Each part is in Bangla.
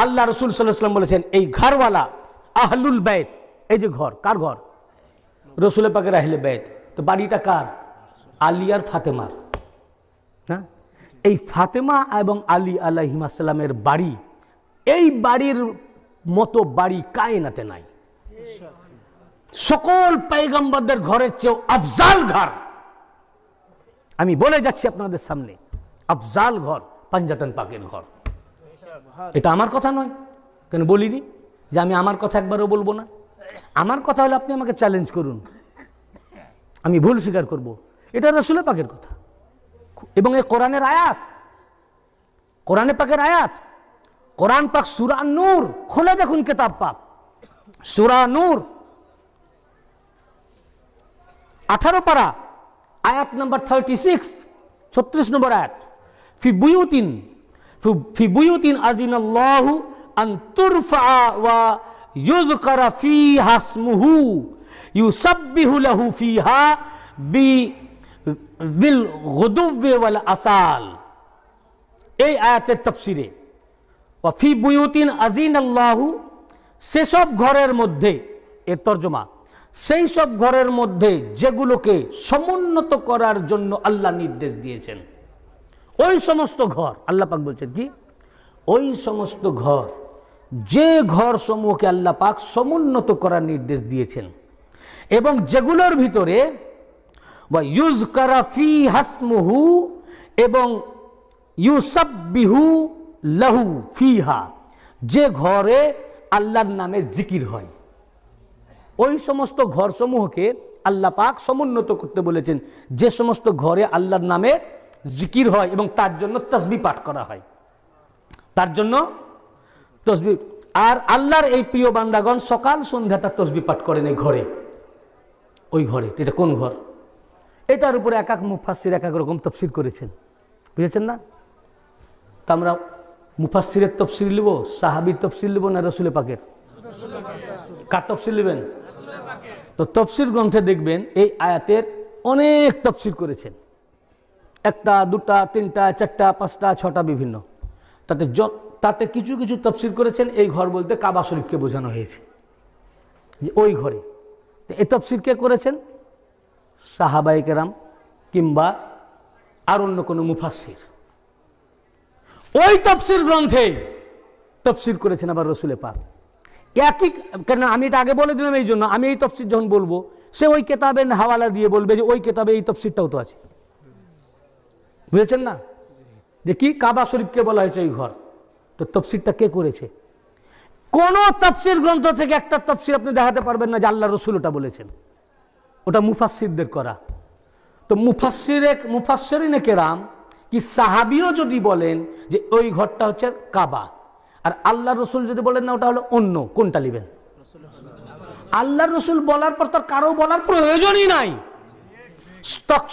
আল্লাহ রসুল সাল্লাল্লাহু আলাইহি ওয়াসাল্লাম বলেছেন এই ঘরওয়ালা আহলুল বাইত, এই যে ঘর, কার ঘর? রসুল পাকের আহলে বাইত। তো বাড়িটা কার? আলী আর ফাতেমার। হ্যাঁ, এই ফাতেমা এবং আলী আলাইহিস সালামের বাড়ি, এই বাড়ির মতো বাড়ি কায়নাতে নাই। সকল পয়গম্বরদের ঘরের চেয়েও আফজাল ঘর। আমি বলে যাচ্ছি আপনাদের সামনে, আফজাল ঘর পাঞ্জাতন পাকের ঘর। এটা আমার কথা নয়, কেন বলিনি যে আমি আমার কথা একবারও বলবো না। আমার কথা হলে আপনি আমাকে চ্যালেঞ্জ করুন, আমি ভুল স্বীকার করব। এটা রাসূল পাকের কথা এবং এই কোরআনের আয়াত, কোরআনে পাকের আয়াত। কোরআন পাক সূরা নূর, খুলে দেখুন কিতাব পাক, সূরা নূর 18 পারা আয়াত নাম্বার 36, 36 নম্বর আয়াত। ফি বুয়ুতিন আযিনাল্লাহু আন তুরফা ওয়া ইউযকারা ফীহা ইসমুহু ইউসাব্বিহু লাহু ফীহা বিল গুদুওয়ি ওয়াল আসাল। এই আয়াতের তাফসীরে ওয়া ফি বুয়ুতিন আযিনাল্লাহু, সেসব ঘরের মধ্যে, এর তর্জমা, সেই সব ঘরের মধ্যে যেগুলোকে সমুন্নত করার জন্য আল্লাহ নির্দেশ দিয়েছেন। ওই সমস্ত ঘর, আল্লাহ পাক বলছেন কি, ওই সমস্ত ঘর, যে ঘর সমূহকে আল্লাহ পাক সমুন্নত করার নির্দেশ দিয়েছেন এবং যেগুলোর ভিতরে ওয়া ইউযকারা ফীহা ইসমুহু এবং ইউসাব্বিহু লাহু ফীহা, যে ঘরে আল্লাহর নামে জিকির হয়, ওই সমস্ত ঘরসমূহকে আল্লাহ পাক সমুন্নত করতে বলেছেন। যে সমস্ত ঘরে আল্লাহর নামে জিকির হয় এবং তার জন্য তাসবিহ পাঠ করা হয়, তার জন্য তাসবিহ। আর আল্লাহর এই প্রিয় বান্দাগণ সকাল সন্ধ্যা তার তাসবিহ পাঠ করেন এই ঘরে, ওই ঘরে। এটা কোন ঘর? এটার উপরে এক এক মুফাসসির এক এক রকম তাফসীর করেছেন, বুঝেছেন না? তা আমরা মুফাসসিরের তাফসীর লিব, সাহাবীর তাফসীর লিব না রাসূল পাকের? কার তাফসীর নেবেন? তো তাফসীর গ্রন্থে দেখবেন এই আয়াতের অনেক তাফসীর করেছেন, একটা, দুটা, তিনটা, চারটা, পাঁচটা, ছটা, বিভিন্ন। তাতে কিছু কিছু তাফসীর করেছেন এই ঘর বলতে কাবা শরীফকে বোঝানো হয়েছে, যে ওই ঘরে। এই তাফসীর কে করেছেন? সাহাবায়ে কেরাম কিংবা আর অন্য কোনো মুফাসসির। ওই তাফসীর গ্রন্থে তাফসীর করেছেন আবার রাসূল পাক। একই, কেন আমি এটা আগে বলে দিলাম এই জন্য, আমি এই তাফসীর যখন বলবো সে ওই কিতাবের হাওয়ালা দিয়ে বলবে যে ওই কিতাবে এই তাফসীরটাও তো আছে, বুঝেছেন না? যে কি কাবা শরীফকে বলা হয়েছে এই ঘর, তো তাফসীরটা কে করেছে? কোন তাফসীর গ্রন্থ থেকে একটা তাফসীর আপনি দেখাতে পারবেন না যে আল্লাহ রাসূল ওটা বলেছেন, ওটা মুফাসসিরদের করা। তো মুফাসসিরিনে কেরাম কি সাহাবীও যদি বলেন যে ওই ঘরটা হচ্ছে কাবা, আর আল্লাহ রসুল যদি বলেন না ওটা হলো অন্য, কোনটা নেবেন? আল্লাহ রসুল বলার পর তার কারো বলার প্রয়োজনই নাই।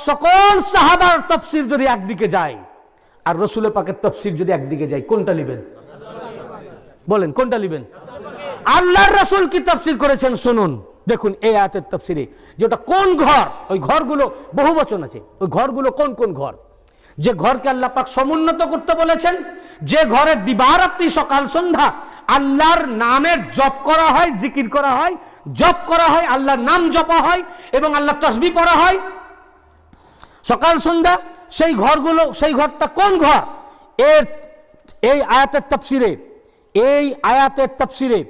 সকল সাহাবার তাফসীর যদি একদিকে যায় আর রসুল পাকের তাফসীর যদি একদিকে যায়, কোনটা নেবেন? বলেন কোনটা নেবেন? আল্লাহর রাসূল কি তাফসীর করেছেন শুনুন, দেখুন এই আয়াতের তাফসীরে যে ওটা কোন ঘর। ওই ঘরগুলো বহু বচন আছে, ওই ঘরগুলো কোন কোন ঘর? যে ঘরকে আল্লাহ পাক সমুন্নত করতে বলেছেন, যে ঘরে দিবারাত্রি সকাল সন্ধ্যা আল্লাহর নামের জপ করা হয়, জিকির করা হয়, জপ করা হয়, আল্লাহর নাম জপা হয় এবং আল্লাহর তাসবিহ পড়া হয় সকাল সন্ধ্যা, সেই ঘরগুলো, সেই ঘরটা কোন ঘর? এই আয়াতের তাফসীরে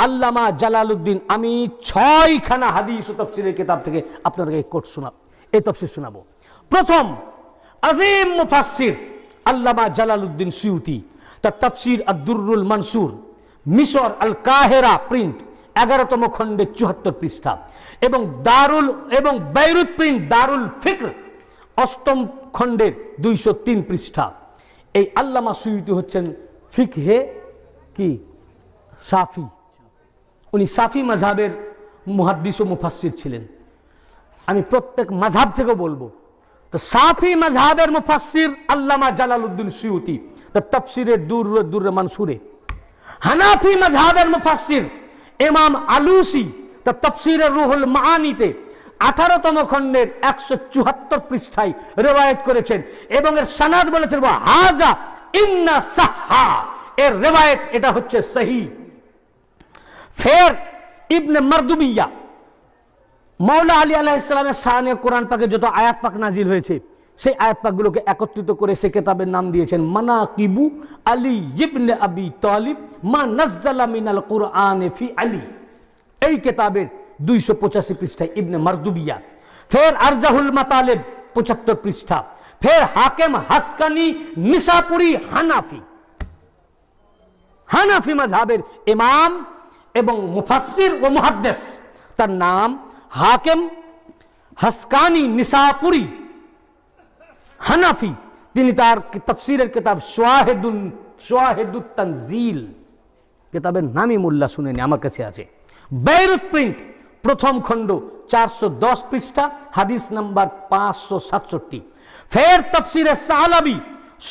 আল্লামা জালালউদ্দিন, আমি 6খানা হাদিস ও তাফসীরের কিতাব থেকে আপনাদেরকে এই তাফসীর শোনাবো। প্রথম আজিম মুফাসসির আল্লামা জালালউদ্দিন সুয়ুতি, তার তাফসীর আদ-দুররুল মানসুর, মিশর আল কাহেরা প্রিন্ট, 11তম খণ্ডে 74 পৃষ্ঠা, এবং বেইরুত প্রিন্ট দারুল ফিকর 8ম খণ্ডের 203 পৃষ্ঠা। এই আল্লামা সুয়ুতি হচ্ছেন ফিকহে কি শাফি, উনি শাফি মাযহাবের মুহাদ্দিস ও মুফাসসির ছিলেন। আমি প্রত্যেক মাযহাব থেকে বলবো, তো শাফি মাযহাবের মুফাসসির আল্লামা জালালউদ্দিন সুয়ুতি তার তাফসীরে দুররুল মানসুরে, হানাফি মাযহাবের মুফাসসির ইমাম আলুসি তার তাফসীরে রুহুল মাআনিতে 18তম খণ্ডের 174 পৃষ্ঠায় রওয়ায়াত করেছেন এবং এর সনদ বলেছেন হাজা ইন্না সাহহা, এর রেওয়ায়েত, এটা হচ্ছে সহি। ফের ইবনে মারদুবিয়া, মৌলা আলী আলাইহিস সালামের শানে কোরআন পাকে যত আয়াত পাক নাজিল হয়েছে সেই আয়াত পাকগুলোকে একত্রিত করে সে কিতাবের নাম দিয়েছেন মানাকিবু আলী ইবনে আবি তালিব মা নাযালা মিনাল কুরআনে ফি আলী। এই কিতাবের 285 পৃষ্ঠায় ইবনে মারদুবিয়া। ফের আরজাহুল মাতালিব 75 পৃষ্ঠা। ফের হাকিম হাসকানি নিসাপুরি হানাফি, হানাফি মাযহাবের ইমাম এবং মুফাসসির ও মুহাদ্দিস, তার নাম হাকিম হাসকানি নিসাপুরি হানাফি। তিনি তার তাফসীরের কিতাব শাওয়াহিদুত তানজিল, কিতাবের নামই মোল্লা শুনেনি, আমার কাছে আছে। বেইরুত প্রিন্ট, প্রথম খণ্ড 410 পৃষ্ঠা, হাদিস নাম্বার 567। ফের তাফসীরে সালাবি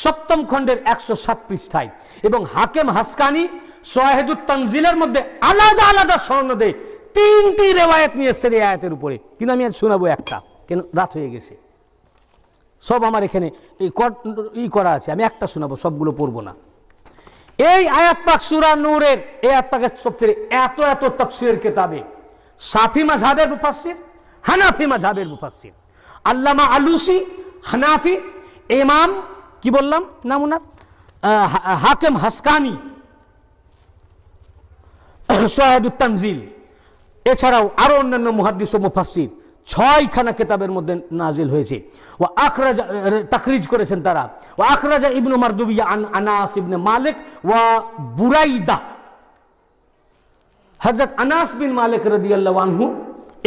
সপ্তম খণ্ডের 107 পৃষ্ঠায়। এবং হাকিম হাসকানি শাওয়াহিদুত তানজিলের মধ্যে আলাদা আলাদা সনদে 3টি রিওয়ায়াত নিয়ে এসেছে এই আয়াতের উপরে। কিন্তু আমি আজ শোনাবো একটা, কেন রাত হয়ে গেছে। সব আমার এখানে ই করা আছে, আমি একটা শোনাবো, সবগুলো পড়বো না। এই আয়াত পাক সূরা নূরের এই আয়াত পাকের সবচেয়ে এত এত তাফসীরের কিতাবে শাফি মাযহাবের মুফাসসির, হানাফি মাযহাবের মুফাসসির আল্লামা আলুসি হানাফি, ইমাম কি বললাম নাম ওনার, হাকিম হাসকানি শাওয়াহিদুত তানজিল, এছাড়াও আরো অন্যান্য মুহাদ্দিস ও মুফাসসির 6খানা কিতাবের মধ্যে নাজিল হয়েছে। ওয়া আখরাজা, তাখরিজ করেছেন তারা। ওয়া আখরাজা ইবনু মারদুবিয়া আন আনাস ইবনে মালিক ওয়া বুরাইদা, হযরত আনাস বিন মালিক রাদিয়াল্লাহু আনহু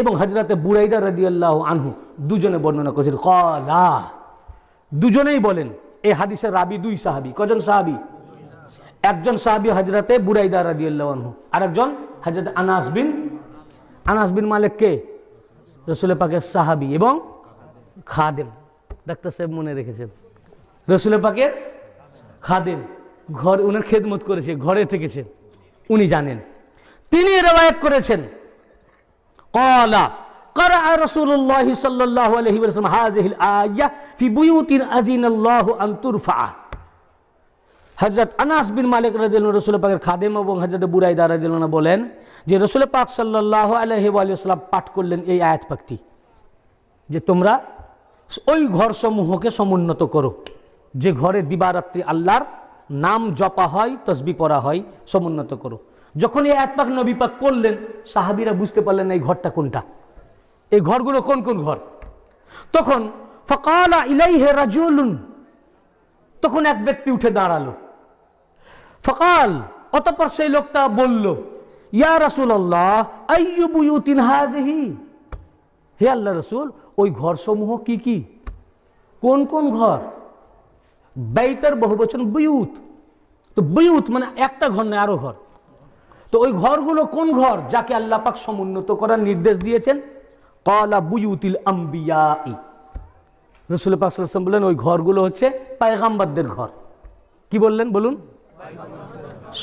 এবং হযরত বুরাইদা রাদিয়াল্লাহু আনহু দুজনে বর্ণনা করেছেন। ক্বালা, দুজনেই বলেন। এই হাদিসের রাবি 2 সাহাবী। কজন সাহাবী? একজন সাহাবী হযরত বুরাইদা রাদিয়াল্লাহু আনহু, আরেকজন হযরত আনাস বিন মালিক কে? রাসূল পাকের সাহাবী এবং খাদেম। ডাক্তার সাহেব মনে রেখেছেন, রাসূল পাকের খাদেম, ঘর উনার খেদমত করেছে, ঘরে থেকেছেন, উনি জানেন। তিনি রিওয়ায়াত করেছেন ক্বালা قرأ رسول الله صلى الله عليه وسلم هذه الآية في بيوت أذن الله أن ترفع। হযরত আনাস বিন মালিক রাদিয়াল্লাহু আনহু রাসূল পাকের খাদেম এবং হযরত বুরাইদা রাদিয়াল্লাহু আনহু বলেন যে রাসূল পাক সাল্লাল্লাহু আলাইহি ওয়াসাল্লাম পাঠ করলেন এই আয়াত পাকটি, যে তোমরা ওই ঘরসমূহকে সমুন্নত করো যে ঘরে দিবারাত্রি আল্লাহর নাম জপা হয়, তাসবিহ পড়া হয়, সমুন্নত করো। যখন এই আয়াত পাক নবী পাক পড়লেন, সাহাবীরা বুঝতে পারলেন এই ঘরটা কোনটা, এই ঘরগুলো কোন কোন ঘর। তখন ফাকালা ইলাইহি রাজুলুন, তখন এক ব্যক্তি উঠে দাঁড়ালো। ফাকাল, অতঃপর সেই লোকটা বলল, ইয়া রাসূলুল্লাহ আইয়ু বুয়ুতিন হাযিহি, হে আল্লাহ রাসূল ওই ঘরসমূহ কি কি, কোন কোন ঘর? বাইতের বহুবচন বুয়ুত, তো বুয়ুত মানে একটা ঘর নয়, আরো ঘর। তো ওই ঘরগুলো কোন ঘর যাকে আল্লাহ পাক সমুন্নত করার নির্দেশ দিয়েছেন? ক্বালা বুয়ুতিল আম্বিয়াই, রাসূল পাক সাল্লাল্লাহু আলাইহি ওয়াসাল্লাম বললেন ওই ঘরগুলো হচ্ছে পয়গম্বরদের ঘর। কি বললেন বলুন?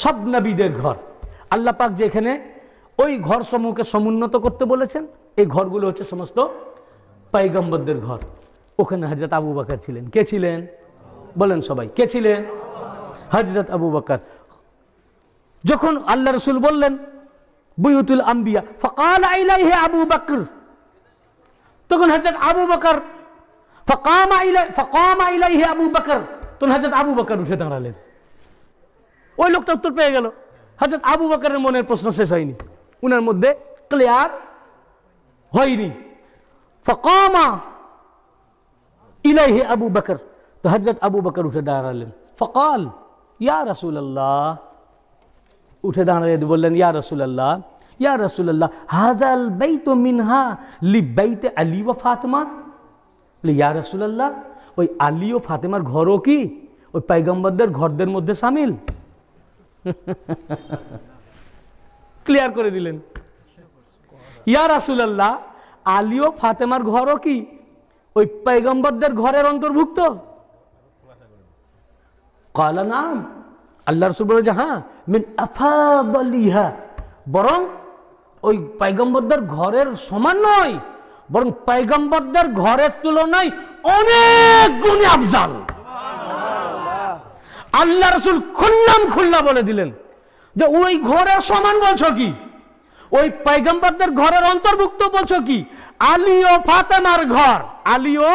সব নবীদের ঘর। আল্লাহ পাক যেখানে ওই ঘর সমূহকে সমুন্নত করতে বলেছেন, এই ঘরগুলো হচ্ছে সমস্ত পয়গম্বরদের ঘর। ওখানে হযরত আবু বকর ছিলেন। কে ছিলেন বলেন সবাই? কে ছিলেন? হযরত আবু বকর। যখন আল্লাহ রাসূল বললেন বুয়ুতুল আম্বিয়া, ফাকালা ইলাইহি আবু বকর, তখন হযরত আবু বকর ফাকামা ইলাইহি আবু বকর, তখন হযরত আবু বকর উঠে দাঁড়ালেন। ওই লোকটা উত্তর পেয়ে গেল। হযরত আবু বকরের মনের প্রশ্ন শেষ হয়নি, উনার মধ্যে ক্লিয়ার হয়নি। ফাকামা ইলাইহি আবু বকর, তো হযরত আবু বকর উঠে দাঁড়ালেন। ফাকাল ইয়া রাসূলুল্লাহ, উঠে দাঁড়িয়ে বললেন ইয়া রাসূলুল্লাহ, ইয়া রাসূলুল্লাহ হাযাল বাইতু মিনহা লিবাইতে আলী ওয়া ফাতিমা, ইয়া রাসূলুল্লাহ ওই আলী ও ফাতেমার ঘরও কি ওই পয়গম্বরদের ঘরদের মধ্যে শামিল? ক্লিয়ার করে দিলেন। ইয়া রাসূলুল্লাহ আলী ও ফাতেমার ঘরও কি ওই পয়গম্বরদের ঘরের অন্তর্ভুক্ত? ক্বালা নাম, আল্লাহ রাসূল বলে যে হ্যাঁ, মিন আফাদালিহা, বরং ওই পয়গম্বরদের ঘরের সমান নয়, বরং পয়গম্বরদের ঘরের তুলনায় অনেক গুণে আফজাল। আল্লাহ রাসূল খুল্লা বলে দিলেন যে ওই ঘরের সমান বলছো কি, ওই পয়গম্বরদের ঘরের অন্তর্ভুক্ত বলছো কি? আলী ও ফাতেমার ঘর, আলী ও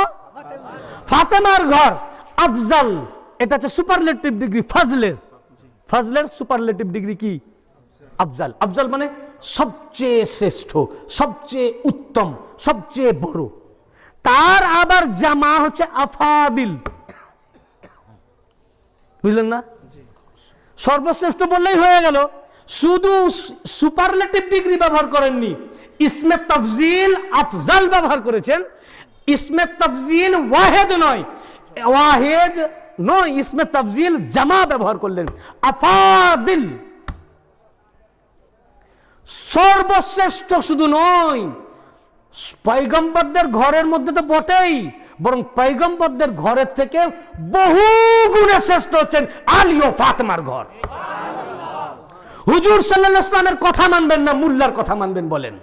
ফাতেমার ঘর আফজাল। এটা হচ্ছে সুপারলেটিভ ডিগ্রি, ফাজলের সুপারলেটিভ ডিগ্রি কি? আফজাল। আফজাল মানে সবচেয়ে শ্রেষ্ঠ, সবচেয়ে উত্তম, সবচেয়ে বড়। তার আবার জামা হচ্ছে আফাদিল, বুঝলেন না? সর্বশ্রেষ্ঠ বললেই হয়ে গেল। শুধু সুপারলেটিভ ডিগ্রি ব্যবহার করেননি, ইসমে তাফজিল আফজাল ব্যবহার করেছেন। ইসমে তাফজিল ওয়াহেদ নয়, ইসমে তাফজিল জামা ব্যবহার করলেন, আফাদিল। সর্বশ্রেষ্ঠ শুধু নয়, পয়গম্বরদের ঘরের মধ্যে তো বটেই, বরং পয়গম্বরদের ঘরের থেকে বহু গুণে শ্রেষ্ঠ হচ্ছেন আলী ও ফাতেমার ঘর। হুজুর সাল্লাল্লাহু আলাইহি ওয়াসাল্লামের কথা মানবেন না মুল্লার কথা মানবেন বলেন,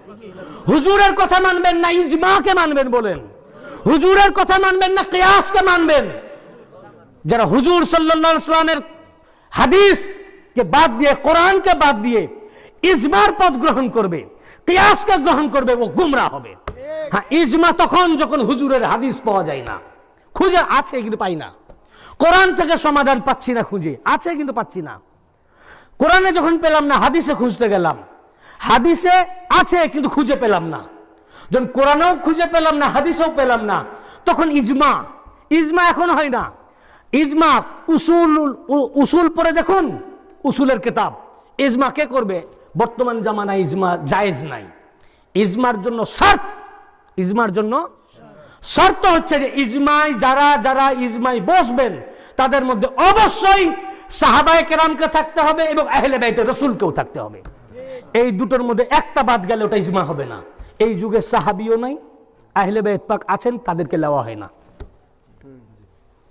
হুজুরের কথা মানবেন না ইজমাকে মানবেন বলেন, হুজুরের কথা মানবেন না কিয়াসকে মানবেন। যারা হুজুর সাল্লাল্লাহু আলাইহি ওয়াসাল্লামের হাদিসকে বাদ দিয়ে, কোরআনকে বাদ দিয়ে ইজমার পথ গ্রহণ করবে, কিয়াসকে গ্রহণ করবে, ও গুমরাহ হবে। হ্যাঁ, ইজমা তখন যখন হুজুরের হাদিস পাওয়া যায় না, খুঁজে আছে কিন্তু পাই না, কোরআন থেকে সমাধান পাচ্ছি না, খুঁজে আছে কিন্তু পাচ্ছি না। কোরআনে যখন পেলাম না, হাদিসে খুঁজতে গেলাম, হাদিসে আছে কিন্তু খুঁজে পেলাম না। যখন কোরআনেও খুঁজে পেলাম না, হাদিসেও পেলাম না, তখন ইজমা। ইজমা এখন হয় না। ইজমা উসুল পড়ে দেখুন, উসুলের কিতাব। ইজমা কে করবে? বর্তমান জামানায় ইজমা জায়েজ নাই। ইজমার জন্য শর্ত, ইজমার জন্য শর্ত হচ্ছে যে ইজমায় যারা ইজমায় বসবেন তাদের মধ্যে অবশ্যই সাহাবায়ে কেরামকে থাকতে হবে এবং আহলে বাইতে রাসূলকেও থাকতে হবে। এই দুটোর মধ্যে একটা বাদ গেলে ওটা ইজমা হবে না। এই যুগে সাহাবিও নাই, আহলে বাইত পাক আছেন, তাদেরকে নেওয়া হয় না।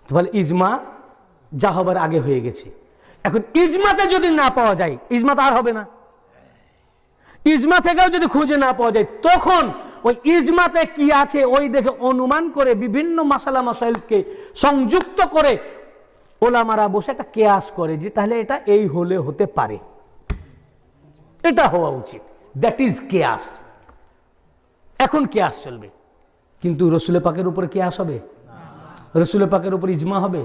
তাহলে ইজমা যা হবার আগে হয়ে গেছে। এখন ইজমাতে যদি না পাওয়া যায়, ইজমা তো আর হবে না। ইজমা থেকেও যদি খুঁজে না পাওয়া যায়, তখন ওই ইজমাতে কি আছে ওই দেখে অনুমান করে বিভিন্ন মাসালা মাসাইলকে সংযুক্ত করে ওলামারা বসে একটা কিয়াস করে যে তাহলে এটা এই হলে হতে পারে, এটা হওয়া উচিত। That is chaos. এখন কিয়াস চলবে, কিন্তু রাসূল পাকের উপরে কিয়াস হবে? রাসূল পাকের উপর ইজমা হবে?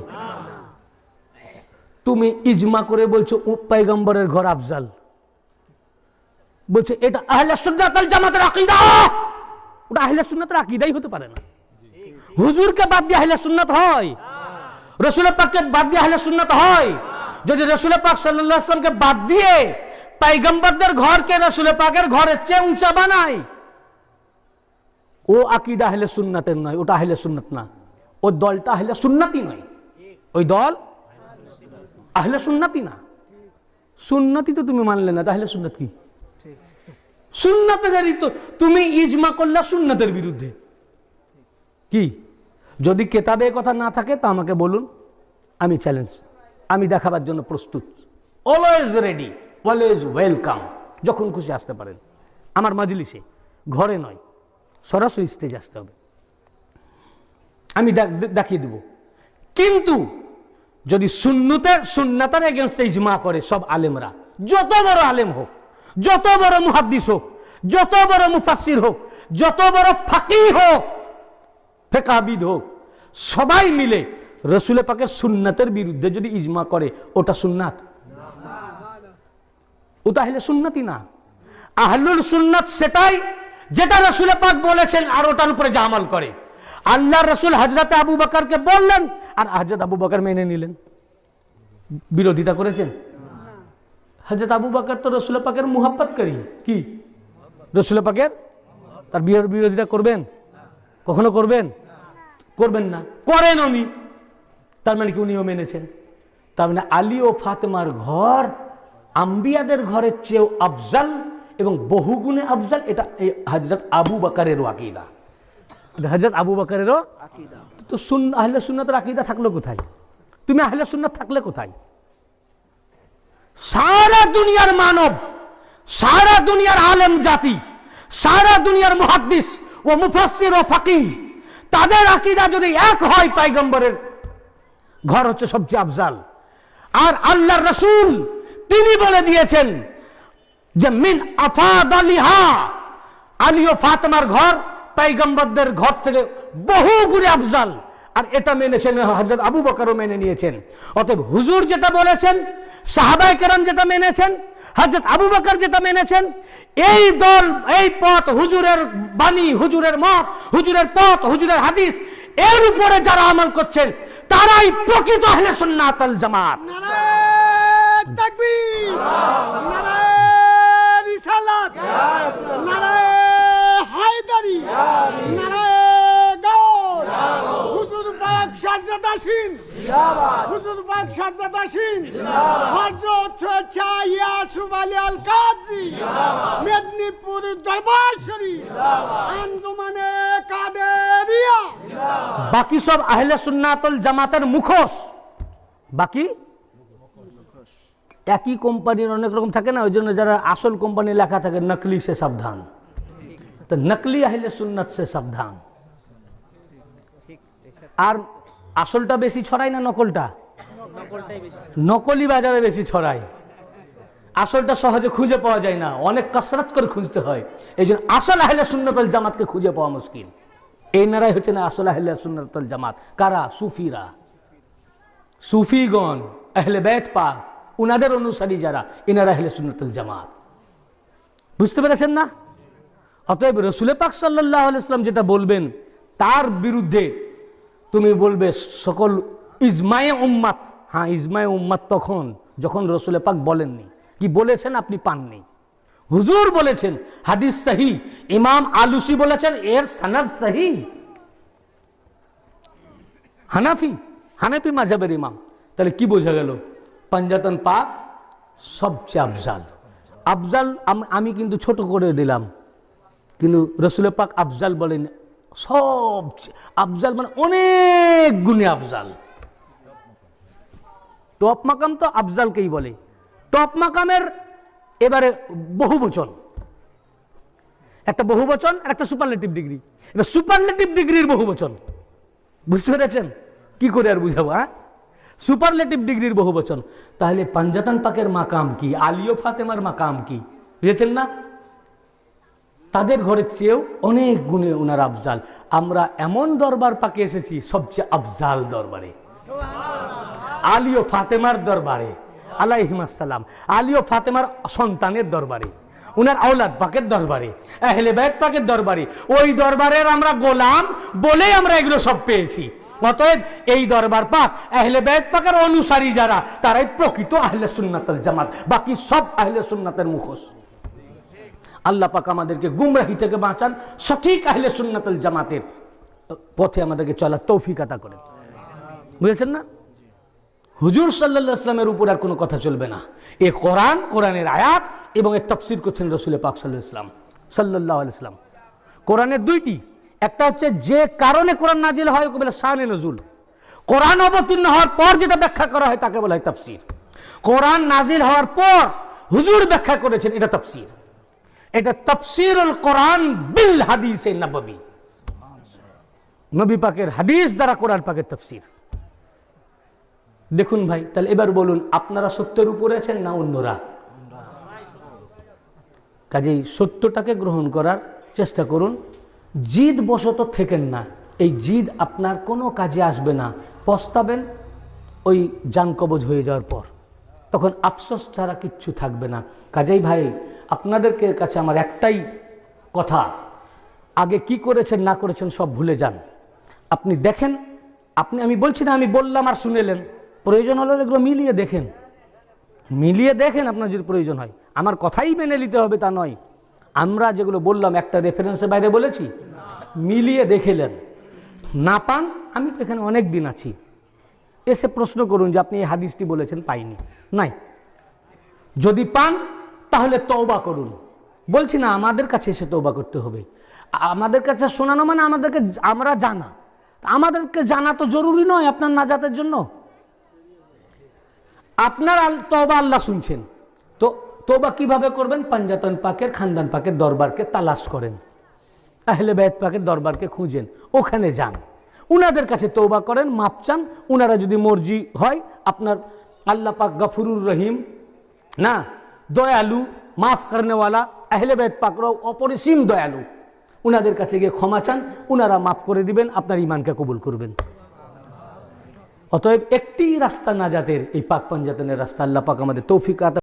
তুমি ইজমা করে বলছো পয়গম্বরের ঘর আফজাল, বলছে এটা আহলে সুন্নাত ওয়াল জামাতের আকীদা। ওটা আহলে সুন্নাতের আকীদাই হতে পারে না। হুজুরকে বাদ দিয়ে আহলে সুন্নাত হয়? রাসূল পাককে বাদ দিয়ে আহলে সুন্নাত হয়? যদি রাসূল পাক সাল্লাল্লাহু আলাইহি ওয়াসাল্লামকে বাদ দিয়ে পয়গম্বরদের ঘরকে রাসূল পাকের ঘরের চেয়ে উঁচা বানায়, ও আকীদা আহলে সুন্নাতের নয়, ওটা আহলে সুন্নাত না। ওই দলটা আহলে সুন্নাতই নয়, ওই দল আহলে সুন্নাতই না। সুন্নতি তো তুমি মানলে না, তাহলে সুন্নাত কি? সুন্নাতের তো তুমি ইজমা করলে সুন্নাতের বিরুদ্ধে। কি যদি কেতাবে কথা না থাকে তা আমাকে বলুন, আমি চ্যালেঞ্জ, আমি দেখাবার জন্য প্রস্তুত। Always ready, always welcome. যখন খুশি আসতে পারেন আমার মাজলিসে, ঘরে নয়, সরাসরি স্টেজে আসতে হবে, আমি দেখিয়ে দেব। কিন্তু যদি সুন্নাতের এগেইনস্টে ইজমা করে সব আলেমরা, যত বড় আলেম হোক, যত বড় মুহাদ্দিস হোক, যত বড় মুফাসসির হোক, যত বড় ফাকিহ হোক, ফিকহবিদ হোক, সবাই মিলে রাসূল পাকের সুন্নাতের বিরুদ্ধে যদি ইজমা করে, ওটা সুন্নাত? ওটা আহলে সুন্নাতই না। আহলুল সুন্নাত সেটাই যেটা রাসূল পাক বলেছেন আর ওটার উপরে যে আমল করে। আল্লাহর রাসূল হযরত আবু বকরকে বললেন আর হযরত আবু বকর মেনে নিলেন, বিরোধিতা করেছেন? হযরত আবু বকর তো রাসূল পাকের মুহাব্বত করি, কি রাসূল পাকের, তার বিরোধিতা করবেন? কখনো করবেন? করবেন না, করেন উনি, তার মানে কি উনিও মেনেছেন? তার মানে আলী ও ফাতেমার ঘর আম্বিয়াদের ঘরের চেয়েও আফজাল এবং বহুগুণে আফজাল। এটা হযরত আবু বকরেরও আকীদা, হযরত আবু বকরেরও আকীদা। তো আহলে সুন্নাতের আকীদা থাকলো কোথায়? তুমি আহলে সুন্নাত থাকলে কোথায়? সারা দুনিয়ার মানব, সারা দুনিয়ার আলেম জাতি, সারা দুনিয়ার মুহাদ্দিস ও মুফাসসির ও ফাকিহ, তাদের আকীদা যদি এক হয় পয়গম্বরের ঘর হচ্ছে সবচেয়ে আফজাল, আর আল্লাহর রাসূল তিনি বলে দিয়েছেন যে মিন আফাদালিহা, আলী ও ফাতেমার ঘর পয়গম্বরদের ঘর থেকে বহু গুণে আফজাল। আর এটা মেনেছেন হযরত আবু বকরও মেনে নিয়েছেন। অতএব হুজুর যেটা বলেছেন, সাহাবায়ে কেরাম যেটা মেনেছেন, হযরত আবু বকর যেটা মেনেছেন, এই দল, এই পথ, হুজুরের বাণী, হুজুরের মত, হুজুরের পথ, হুজুরের হাদিস, এর উপরে যারা আমল করছেন তারাই প্রকৃত আহলে সুন্নাত ওয়াল জামাত। নারায়ে তাকবীর, নারায়ে রিসালাত, নারায়ে হায়দারি, নারায়ে গাউস, হুজুর পাক সাজ্জাদাসিন, হুজুর পাক সাজ্জাদাসিন, হযরত শাহ ইয়াসুফ আলী আল কাদরি, মেদিনীপুর দরবার শরীফ, আঞ্জুমানে কাদেরিয়া। বাকি সব আহলে সুন্নাত ওয়াল জামাতের মুখোশ। বাকি একই কোম্পানির অনেক রকম থাকে না, ওই জন্য যারা আসল কোম্পানি লেখা থাকে নকলি সে সাবধান, তো নকলি আহলে সুন্নাত সে সাবধান। আর আসলটা বেশি ছড়ায় না নকলটা? নকলি বাজারে বেশি ছড়ায়, আসলটা সহজে খুঁজে পাওয়া যায় না, অনেক কসরত করে খুঁজতে হয়। এই জন্য আসল আহলে সুন্নাত ওয়াল জামাতকে খুঁজে পাওয়া মুশকিল। এই নারাই হচ্ছে না আসল আহলে সুন্নাত ওয়াল জামাত। কারা? সুফিরা, সুফিগণ, আহলে বাইত পাক, উনাদের অনুসারী যারা, ইনারা আহলে সুন্নাত ওয়াল জামাত। বুঝতে পেরেছেন না? অতএব রাসূল পাক সাল্লাল্লাহু আলাইহি ওয়াসাল্লাম যেটা বলবেন তার বিরুদ্ধে তুমি বলবে সকল ইজমায়ে উম্মাত। হ্যাঁ, ইজমায়ে উম্মাত তখন যখন রাসূল পাক বলেননি। কি বলেছেন আপনি পাননি, হুজুর বলেছেন, হাদিস সহিহ, ইমাম আলুসি বলেছেন এর সনদ সহিহ। হানাফি মাযহাবের ইমাম। তাহলে কি বোঝা গেল? পাঞ্জাতন পাক সবচেয়ে আফজাল। আফজাল আমি কিন্তু ছোট করে দিলাম, কিন্তু রাসূল পাক আফজাল বলেন সবচেয়ে আফজাল, মানে অনেক গুণে আফজাল। টপ মাকাম তো আফজালকেই বলে। টপ মাকামের এবারে বহু বচন, একটা বহু বচন আর একটা সুপারলেটিভ ডিগ্রি। এবার সুপারলেটিভ ডিগ্রির বহু বচন, বুঝতে পেরেছেন? কি করে আর বুঝাবো? হ্যাঁ, সুপারলেটিভ ডিগ্রির বহু বচন। তাহলে পাঞ্জাতন পাকের মাকাম কি, আলী ও ফাতেমার মাকাম কি, বুঝেছেন না? তাদের ঘরের চেয়েও অনেক গুণে ওনার আফজাল। আমরা এমন দরবার পাকে এসেছি সবচেয়ে আফজাল দরবারে, আলী ও ফাতেমার দরবারে আলাইহিমুস সালাম, আলী ও ফাতেমার সন্তানের দরবারে, উনার আওলাদ পাকের দরবারে, আহলে বাইত পাকের দরবারে। ওই দরবারের আমরা গোলাম বলেই আমরা এগুলো সব পেয়েছি। অতএব এই দরবার পাক, আহলে বাইত পাকের অনুসারী যারা, তারাই প্রকৃত আহলে সুন্নাত ওয়াল জামাত। বাকি সব আহলে সুন্নাতের মুখোশ। আল্লাহ পাক আমাদেরকে গুমরাহি থেকে বাঁচান, সঠিক আহলে সুন্নাত ওয়াল জামাতের পথে আমাদেরকে চলার তৌফিক আতা করেন। বুঝেছেন না? হুজুর সাল্লাল্লাহু আলাইহি ওয়াসাল্লামের উপর আর কোনো কথা চলবে না। এই কোরআন, কোরআনের আয়াত এবং এর তাফসীর করছেন রাসূল পাক সাল্লাল্লাহু আলাইহি ওয়াসাল্লাম। কোরআনের দুইটি, একটা হচ্ছে যে কারণে কোরআন নাজিল হয় ওকে বলে শানে নজুল। কোরআন অবতীর্ণ হওয়ার পর যেটা ব্যাখ্যা করা হয় তাকে বলা হয় তাফসীর। কোরআন নাজিল হওয়ার পর হুজুর ব্যাখ্যা করেছেন, এটা তাফসীর। এটা তাফসীরুল কোরআন বিল হাদিসে নববী, নবী পাকের হাদিস দ্বারা কোরআন পাকের তাফসীর। দেখুন ভাই, তাহলে এবার বলুন আপনারা সত্যের উপরে আছেন না অন্যরা? কাজেই সত্যটাকে গ্রহণ করার চেষ্টা করুন, জিদ বশত থেকেন না। এই জিদ আপনার কোনো কাজে আসবে না, পস্তাবেন ওই জান কবজ হয়ে যাওয়ার পর, তখন আফসোস ছাড়া কিচ্ছু থাকবে না। কাজেই ভাই আপনাদেরকে কাছে আমার একটাই কথা, আগে কি করেছেন না করেছেন সব ভুলে যান। আপনি দেখেন, আমি বলছি না আমি বললাম আর শুনেলেন, প্রয়োজন হলে এগুলো মিলিয়ে দেখেন আপনার যদি প্রয়োজন হয়। আমার কথাই মেনে নিতে হবে তা নয়। আমরা যেগুলো বললাম একটা রেফারেন্সের বাইরে বলেছি, মিলিয়ে দেখেলেন, না পান, আমি তো এখানে অনেক দিন আছি, এসে প্রশ্ন করুন যে আপনি এই হাদিসটি বলেছেন পাইনি, নাই। যদি পান তাহলে তওবা করুন। বলছি না আমাদের কাছে এসে তওবা করতে হবে, আমাদের কাছে শোনানো মানে আমরা জানা, আমাদেরকে জানা তো জরুরি নয় আপনার নাজাতের জন্য। আপনার তওবা আল্লাহ শুনছেন, তো তওবা কিভাবে করবেন? পাঞ্জাতন পাকের, খানদান পাকের দরবারকে তালাশ করেন, আহলে বাইত পাকের দরবারকে খুঁজেন, ওখানে যান, উনাদের কাছে তওবা করেন, মাপ চান। উনারা যদি মর্জি হয় আপনার আল্লাহ পাক গফুরুর রহিম না, দয়ালু, মাফ করনেওয়ালা, আহলে বাইত পাকরাও অপরিসীম দয়ালু। উনাদের কাছে গিয়ে ক্ষমা চান, উনারা মাফ করে দিবেন, আপনার ইমানকে কবুল করবেন। অতএব একটি রাস্তা নাজাতের, এই পাক পাঞ্জাতনের রাস্তা। আল্লাহ পাক আমাদের তৌফিক আতা